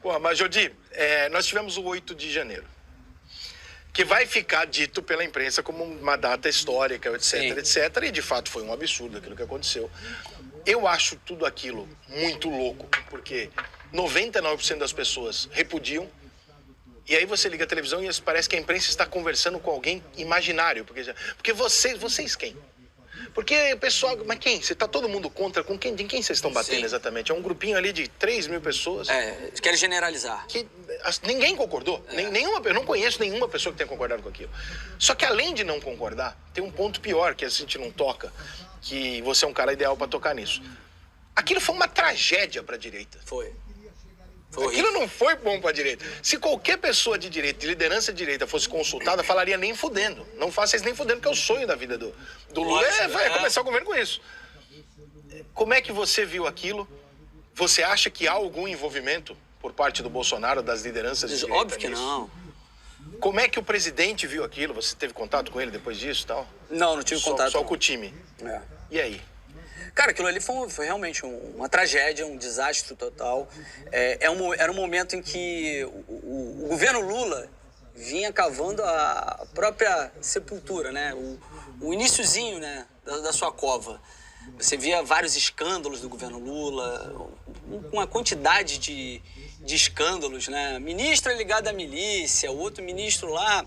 Porra, mas, Jodi, nós tivemos o 8 de janeiro, que vai ficar dito pela imprensa como uma data histórica, etc, Sim. etc. E, de fato, foi um absurdo aquilo que aconteceu. Eu acho tudo aquilo muito louco, porque 99% das pessoas repudiam. E aí você liga a televisão e parece que a imprensa está conversando com alguém imaginário. Porque vocês quem? Porque o pessoal... Mas quem? Você tá todo mundo contra? Com quem? De quem vocês estão batendo? Sim. Exatamente? É um grupinho ali de 3 mil pessoas. Querem generalizar. Que ninguém concordou. Eu não conheço nenhuma pessoa que tenha concordado com aquilo. Só que além de não concordar, tem um ponto pior que a gente não toca, que você é um cara ideal para tocar nisso. Aquilo foi uma tragédia para a direita. Foi Aquilo não foi bom para a direita. Se qualquer pessoa de direita, de liderança de direita, fosse consultada, falaria nem fudendo. Não faça isso nem fudendo, que é o sonho da vida do Lula. Vai começar o governo com isso. Como é que você viu aquilo? Você acha que há algum envolvimento por parte do Bolsonaro, das lideranças de direita? Óbvio que não. Como é que o presidente viu aquilo? Você teve contato com ele depois disso e tal? Não tive contato. Só com o time? E aí? Cara, aquilo ali foi realmente uma tragédia, um desastre total. Era um momento em que o governo Lula vinha cavando a própria sepultura, né? O iniciozinho, né, da sua cova. Você via vários escândalos do governo Lula, uma quantidade de escândalos, né? Ministro ligado à milícia, o outro ministro lá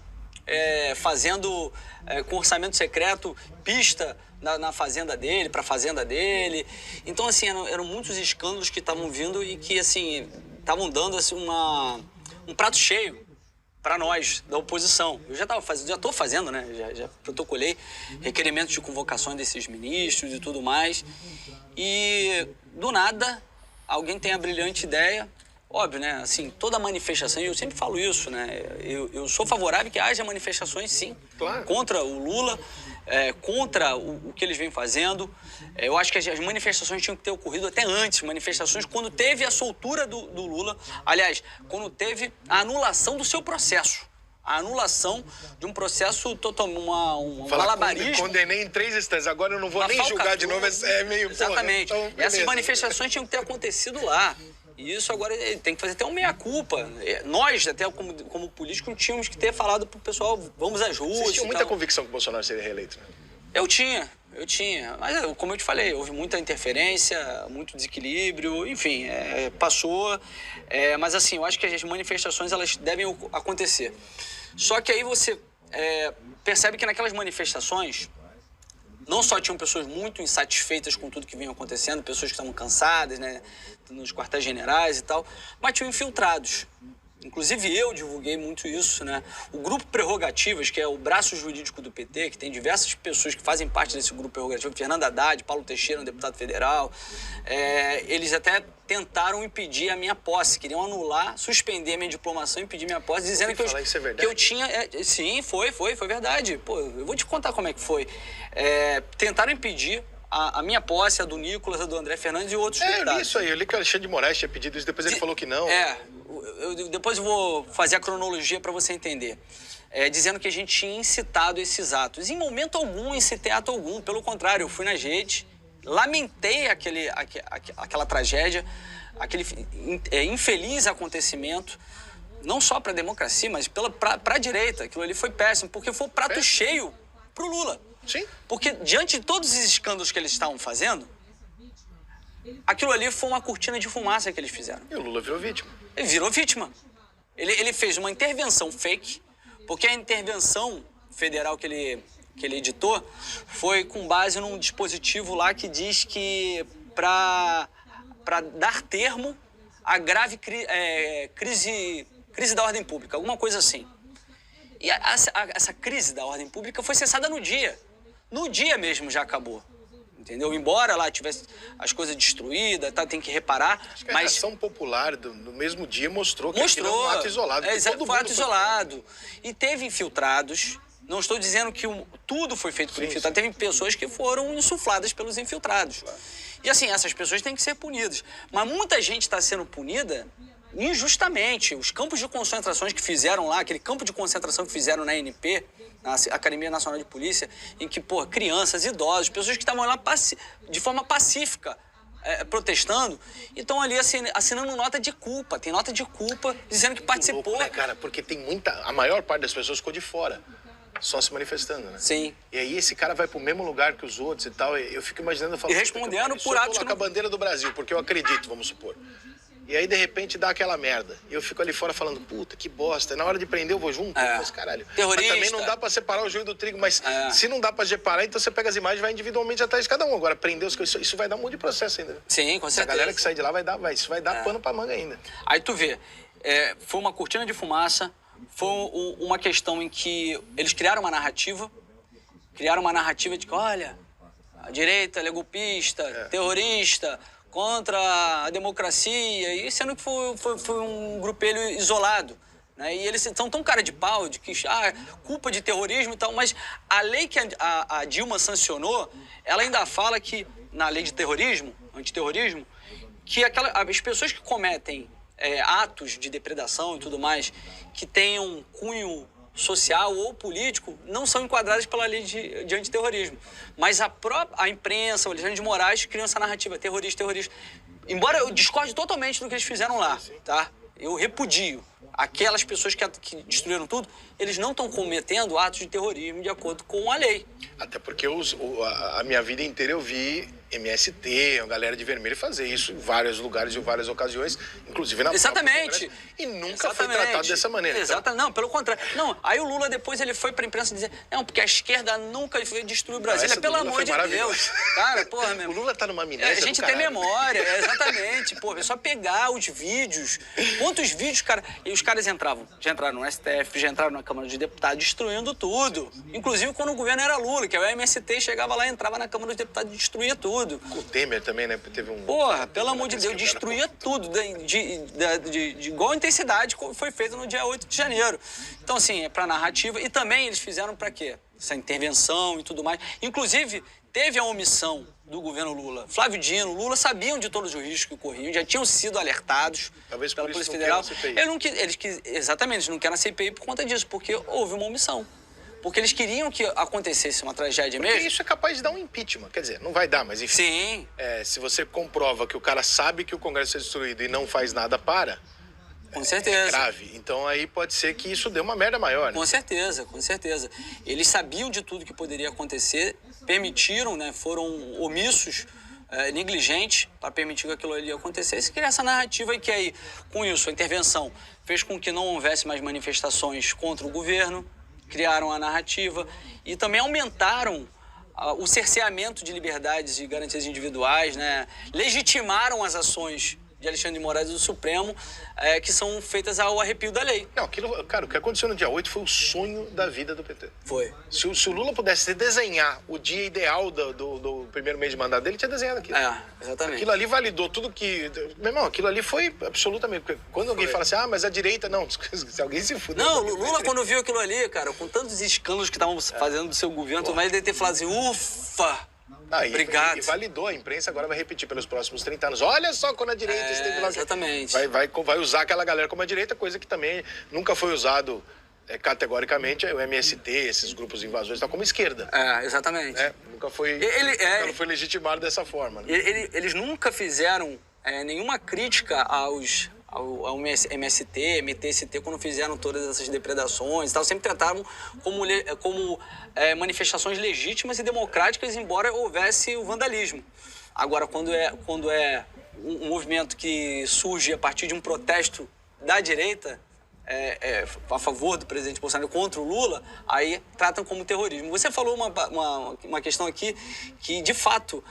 fazendo com orçamento secreto pista na fazenda dele, para a fazenda dele. Então, assim, eram muitos escândalos que estavam vindo e que, assim, estavam dando assim, um prato cheio para nós, da oposição. Eu já estou fazendo, né? Já protocolei requerimentos de convocações desses ministros e tudo mais. E, do nada, alguém tem a brilhante ideia. Óbvio, né? Assim, toda manifestação, e eu sempre falo isso, né? Eu sou favorável que haja manifestações, sim, claro, contra o Lula, contra o que eles vêm fazendo. Eu acho que as manifestações tinham que ter ocorrido até antes, manifestações quando teve a soltura do Lula. Aliás, quando teve a anulação do seu processo. A anulação de um processo total, um malabarismo. Condenei em 3 instantes, agora eu não vou nem julgar de novo, é meio... Exatamente. Porra, então, essas manifestações tinham que ter acontecido lá. E isso agora tem que fazer até um meia-culpa. Nós, até como políticos, tínhamos que ter falado pro pessoal, vamos às ruas. Vocês tinham muita convicção que o Bolsonaro seria reeleito, né? Eu tinha. Mas, como eu te falei, houve muita interferência, muito desequilíbrio, enfim, passou. Mas, assim, eu acho que as manifestações, elas devem acontecer. Só que aí você percebe que naquelas manifestações, não só tinham pessoas muito insatisfeitas com tudo que vinha acontecendo, pessoas que estavam cansadas, né, nos quartéis generais e tal, mas tinham infiltrados. Inclusive eu divulguei muito isso, né? O Grupo Prerrogativas, que é o braço jurídico do PT, que tem diversas pessoas que fazem parte desse Grupo Prerrogativo, Fernando Haddad, Paulo Teixeira, um deputado federal, eles até tentaram impedir a minha posse, queriam anular, suspender a minha diplomação, impedir minha posse, dizendo que eu tinha... sim, foi verdade. Pô, eu vou te contar como é que foi. Tentaram impedir a minha posse, a do Nicolas, a do André Fernandes e outros deputados. Eu li isso aí, eu li que o Alexandre de Moraes tinha pedido isso, depois ele falou que não. Depois eu vou fazer a cronologia para você entender. Dizendo que a gente tinha incitado esses atos. Em momento algum, incitei ato algum. Pelo contrário, eu fui nas redes, lamentei aquela tragédia, aquele infeliz acontecimento, não só para a democracia, mas para a direita. Aquilo ali foi péssimo, porque foi o prato cheio para o Lula. Sim. Porque, diante de todos os escândalos que eles estavam fazendo, aquilo ali foi uma cortina de fumaça que eles fizeram. E o Lula virou vítima. Ele virou vítima. Ele fez uma intervenção fake, porque a intervenção federal que ele editou foi com base num dispositivo lá que diz que para dar termo à grave crise da ordem pública, alguma coisa assim. E essa crise da ordem pública foi cessada no dia. No dia mesmo já acabou. Entendeu? Embora lá tivesse as coisas destruídas, tem que reparar. Acho que a reação popular no mesmo dia mostrou que aquilo era um ato isolado. Foi um ato isolado. E teve infiltrados. Não estou dizendo que tudo foi feito por infiltrados. Teve pessoas que foram insufladas pelos infiltrados. Claro. E assim, essas pessoas têm que ser punidas. Mas muita gente está sendo punida injustamente. Os campos de concentrações que fizeram lá, aquele campo de concentração que fizeram na ANP, na Academia Nacional de Polícia, em que, crianças, idosos, pessoas que estavam lá de forma pacífica, protestando e estão ali assinando nota de culpa. Tem nota de culpa dizendo que participou. Louco, né, cara? Porque tem a maior parte das pessoas ficou de fora, só se manifestando, né? Sim. E aí esse cara vai pro mesmo lugar que os outros e tal, eu fico imaginando... Eu falo, e respondendo por atos que... com a bandeira do Brasil, porque eu acredito, vamos supor. E aí, de repente, dá aquela merda. E eu fico ali fora falando, puta, que bosta. Na hora de prender, eu vou junto. Mas, caralho. Terrorista. Mas também não dá pra separar o joio do trigo. Mas se não dá pra separar, então você pega as imagens e vai individualmente atrás de cada um. Agora, prender os coisas, isso vai dar um monte de processo ainda. Sim, com certeza. A galera que sai de lá isso vai dar pano pra manga ainda. Aí tu vê, foi uma cortina de fumaça, foi uma questão em que eles criaram uma narrativa de que, olha, a direita é golpista, terrorista, contra a democracia, e sendo que foi um grupelho isolado. Né? E eles são tão cara de pau de que, culpa de terrorismo e tal, mas a lei que a Dilma sancionou, ela ainda fala que, na lei de terrorismo, antiterrorismo, que as pessoas que cometem atos de depredação e tudo mais, que tenham cunho social ou político, não são enquadradas pela lei de antiterrorismo. Mas a imprensa, o Alexandre de Moraes, criou essa narrativa, terrorista. Embora eu discorde totalmente do que eles fizeram lá, tá? Eu repudio. Aquelas pessoas que destruíram tudo, eles não estão cometendo atos de terrorismo de acordo com a lei. Até porque a minha vida inteira eu vi MST, a galera de vermelho fazer isso em vários lugares e em várias ocasiões, inclusive na Exatamente. E nunca foi tratado dessa maneira. Exatamente. Não, pelo contrário. Não, aí o Lula depois ele foi pra imprensa dizer, não, porque a esquerda nunca destruiu o Brasil. Pelo amor de Deus. Cara, porra, meu. O Lula tá numa amnésia. A gente tem memória, exatamente. Pô, é só pegar os vídeos. Quantos vídeos, cara. E os caras já entraram no STF, já entraram na Câmara dos Deputados, destruindo tudo. Inclusive quando o governo era Lula, que o MST chegava lá, entrava na Câmara dos Deputados e destruía tudo. O Temer também, né? Teve um... Porra, pelo amor de Deus, destruía tudo, de igual intensidade como foi feito no dia 8 de janeiro. Então, assim, é pra narrativa. E também eles fizeram pra quê? Essa intervenção e tudo mais. Inclusive, teve a omissão do governo Lula. Flávio Dino, Lula sabiam de todos os riscos que corriam, já tinham sido alertados talvez pela por isso Polícia Federal. Exatamente, eles não querem a CPI por conta disso, porque houve uma omissão. Porque eles queriam que acontecesse uma tragédia mesmo. Porque isso é capaz de dar um impeachment. Quer dizer, não vai dar, mas enfim. Sim. Se você comprova que o cara sabe que o Congresso é destruído e não faz nada para... Com certeza. É grave. Então aí pode ser que isso dê uma merda maior, né? Com certeza, com certeza. Eles sabiam de tudo que poderia acontecer, permitiram, né? Foram omissos, negligentes, para permitir que aquilo ali acontecesse. E criar essa narrativa e que aí, com isso, a intervenção fez com que não houvesse mais manifestações contra o governo, criaram a narrativa e também aumentaram o cerceamento de liberdades e garantias individuais, né? Legitimaram as ações de Alexandre de Moraes do Supremo, que são feitas ao arrepio da lei. Não, cara, o que aconteceu no dia 8 foi o sonho da vida do PT. Foi. Se o Lula pudesse desenhar o dia ideal do primeiro mês de mandato dele, tinha desenhado aquilo. Exatamente. Aquilo ali validou tudo que... Meu irmão, aquilo ali foi absolutamente... Quando alguém fala assim, mas a direita... Não, se alguém se fuder... Não, Lula quando viu aquilo ali, cara, com tantos escândalos que estavam fazendo do seu governo, mas ele deve ter falado assim, ufa... Obrigado. E validou, a imprensa agora vai repetir pelos próximos 30 anos. Olha só quando a direita esteve lá. Exatamente. Vai usar aquela galera como a direita, coisa que também nunca foi usado categoricamente, o MST, esses grupos invasores, tá como esquerda. Exatamente. Nunca foi legitimado dessa forma. Né? Eles nunca fizeram nenhuma crítica ao MST, MTST, quando fizeram todas essas depredações e tal, sempre tratavam como manifestações legítimas e democráticas, embora houvesse o vandalismo. Agora, quando é um movimento que surge a partir de um protesto da direita, a favor do presidente Bolsonaro contra o Lula, aí tratam como terrorismo. Você falou uma questão aqui que, de fato,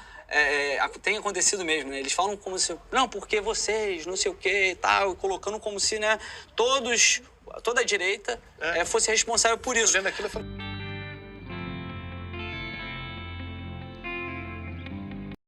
tem acontecido mesmo, né? Eles falam como se... Não, porque vocês, não sei o quê e tal, colocando como se, né, toda a direita fosse responsável por isso. Olhando aquilo, eu falo...